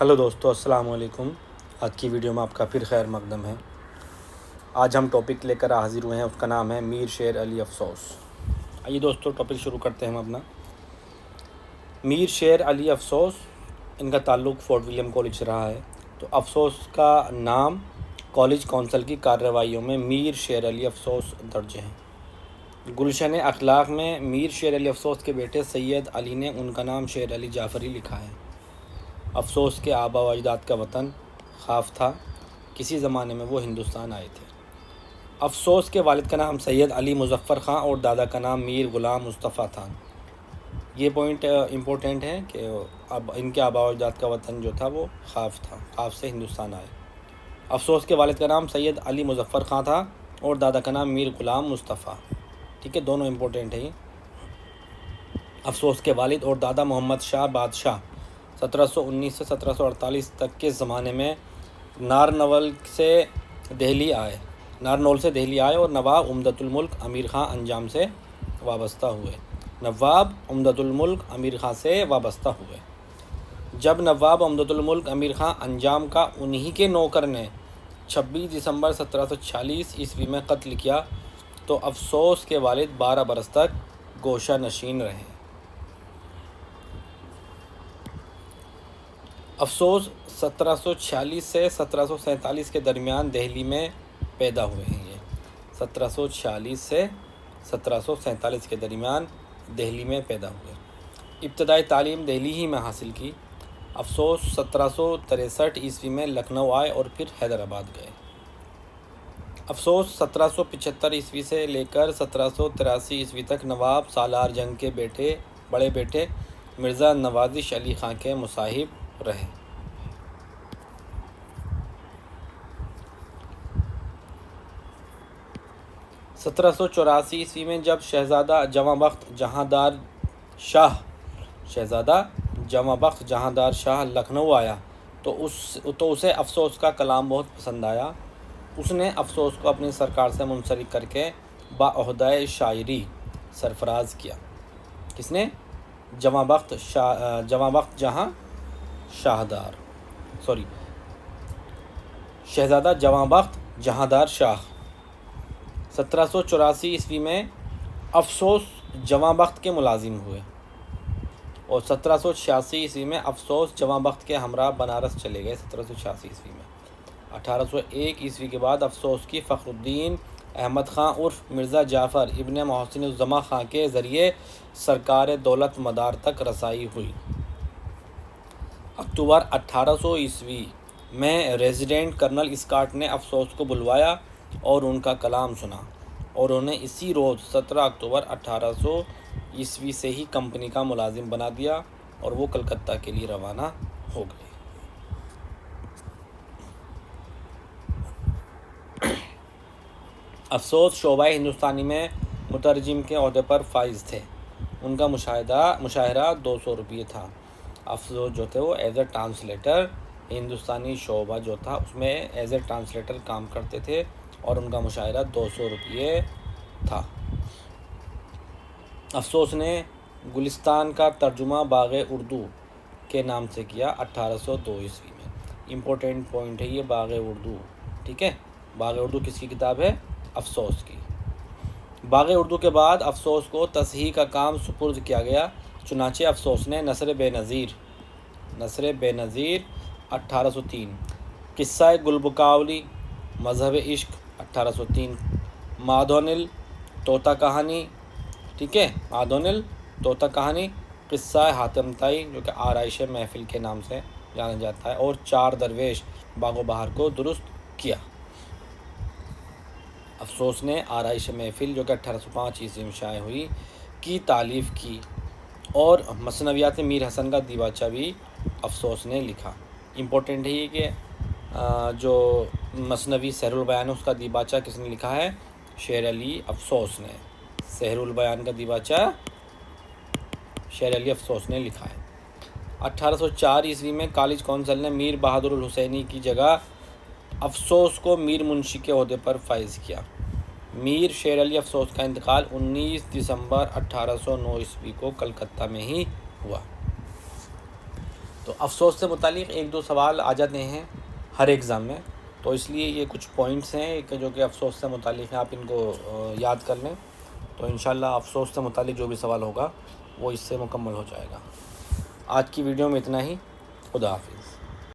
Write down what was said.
Hello دوستو، السلام علیکم۔ آج کی ویڈیو میں آپ کا پھر خیر مقدم ہے۔ آج ہم ٹاپک لے کر حاضر ہوئے ہیں، اس کا نام ہے میر شیر علی افسوس۔ آئیے دوستو ٹاپک شروع کرتے ہیں ہم اپنا۔ میر شیر علی افسوس، ان کا تعلق فورٹ ولیم کالج سے رہا ہے۔ تو افسوس کا نام کالج کونسل کی کارروائیوں میں میر شیر علی افسوس درج ہے۔ گلشن اخلاق میں میر شیر علی افسوس کے بیٹے سید علی نے ان کا نام شیر علی جعفری لکھا ہے۔ افسوس کے آبا و اجداد کا وطن خاف تھا، کسی زمانے میں وہ ہندوستان آئے تھے۔ افسوس کے والد کا نام سید علی مظفر خان اور دادا کا نام میر غلام مصطفیٰ تھا۔ یہ پوائنٹ امپورٹنٹ ہے کہ اب ان کے آبا و اجداد کا وطن جو تھا وہ خاف تھا، خاف سے ہندوستان آئے۔ افسوس کے والد کا نام سید علی مظفر خان تھا اور دادا کا نام میر غلام مصطفیٰ۔ ٹھیک ہے، دونوں امپورٹنٹ ہیں۔ افسوس کے والد اور دادا محمد شاہ بادشاہ 1719 سے 1748 تک کے زمانے میں نارنول سے دہلی آئے اور نواب عمدۃ الملک امیر خان انجام سے وابستہ ہوئے۔ جب نواب عمدۃ الملک امیر خان انجام کا انہی کے نوکر نے 26 دسمبر 1746 عیسوی میں قتل کیا تو افسوس کے والد 12 برس تک گوشہ نشین رہے۔ افسوس 1746 سے 1747 کے درمیان دہلی میں پیدا ہوئے ہیں۔ یہ 1746 سے 1747 کے درمیان دہلی میں پیدا ہوئے۔ ابتدائی تعلیم دہلی ہی میں حاصل کی۔ افسوس 1763 عیسوی میں لکھنؤ آئے اور پھر حیدرآباد گئے۔ افسوس 1775 عیسوی سے لے کر 1783 عیسوی تک نواب سالار جنگ کے بڑے بیٹے مرزا نوازش علی خان کے مصاحب رہے۔ 1784 عیسوی میں جب شہزادہ جواں بخت جہاں دار شاہ لکھنؤ آیا تو اسے افسوس کا کلام بہت پسند آیا۔ اس نے افسوس کو اپنی سرکار سے منسلک کر کے بعہدہ شاعری سرفراز کیا۔ کس نے؟ شہزادہ جواں بخت جہاں دار شاہ 1784 عیسوی میں افسوس جواں بخت کے ملازم ہوئے اور 1786 عیسوی میں افسوس جواں بخت کے ہمراہ بنارس چلے گئے۔ 1786 عیسوی میں 1801 عیسوی کے بعد افسوس کی فخر الدین احمد خان عرف مرزا جعفر ابن محسن الزمان خان کے ذریعے سرکار دولت مدار تک رسائی ہوئی۔ اکتوبر 1800 عیسوی میں ریزیڈنٹ کرنل اسکاٹ نے افسوس کو بلوایا اور ان کا کلام سنا اور انہیں اسی روز 17 اکتوبر 1800 عیسوی سے ہی کمپنی کا ملازم بنا دیا اور وہ کلکتہ کے لیے روانہ ہو گئے۔ افسوس شعبہ ہندوستانی میں مترجم کے عہدے پر فائز تھے۔ ان کا مشاہرہ 200 روپیے تھا۔ افسوس جو تھے وہ ایز اے ٹرانسلیٹر ہندوستانی شعبہ جو تھا اس میں ایز اے ٹرانسلیٹر کام کرتے تھے اور ان کا مشاہرہ 200 روپیے تھا۔ افسوس نے گلستان کا ترجمہ باغ اردو کے نام سے کیا 1802 عیسوی میں۔ امپورٹنٹ پوائنٹ ہے یہ باغ اردو، ٹھیک ہے۔ باغ اردو کس کی کتاب ہے؟ افسوس کی۔ باغ اردو کے بعد افسوس کو تصحیح کا کام سپرد کیا گیا، چنانچہ افسوس نے نثر بے نظیر 1803، قصہ گلبکاولی، مذہب عشق 1803، مادھونل طوطا کہانی، ٹھیک ہے، مادھونل طوطا کہانی، قصہ حاتم طائی جو کہ آرائش محفل کے نام سے جانا جاتا ہے، اور 4 درویش باغ و بہار کو درست کیا۔ افسوس نے آرائش محفل جو کہ 1805 عیسوی میں شائع ہوئی کی تالیف کی اور مثنویات میر حسن کا دیباچہ بھی افسوس نے لکھا۔ امپورٹنٹ ہے یہ کہ جو مثنوی سحر البیان ہے اس کا دیباچہ کس نے لکھا ہے؟ شیر علی افسوس نے۔ سحر البیان کا دیباچہ شیر علی افسوس نے لکھا ہے۔ 1804 عیسوی میں کالج کونسل نے میر بہادر الحسینی کی جگہ افسوس کو میر منشی کے عہدے پر فائز کیا۔ میر شیر علی افسوس کا انتقال 19 دسمبر 1809 عیسوی کو کلکتہ میں ہی ہوا۔ تو افسوس سے متعلق ایک دو سوال آ جاتے ہیں ہر ایگزام میں، تو اس لیے یہ کچھ پوائنٹس ہیں کہ جو کہ افسوس سے متعلق ہیں، آپ ان کو یاد کر لیں، تو انشاءاللہ افسوس سے متعلق جو بھی سوال ہوگا وہ اس سے مکمل ہو جائے گا۔ آج کی ویڈیو میں اتنا ہی، خدا حافظ۔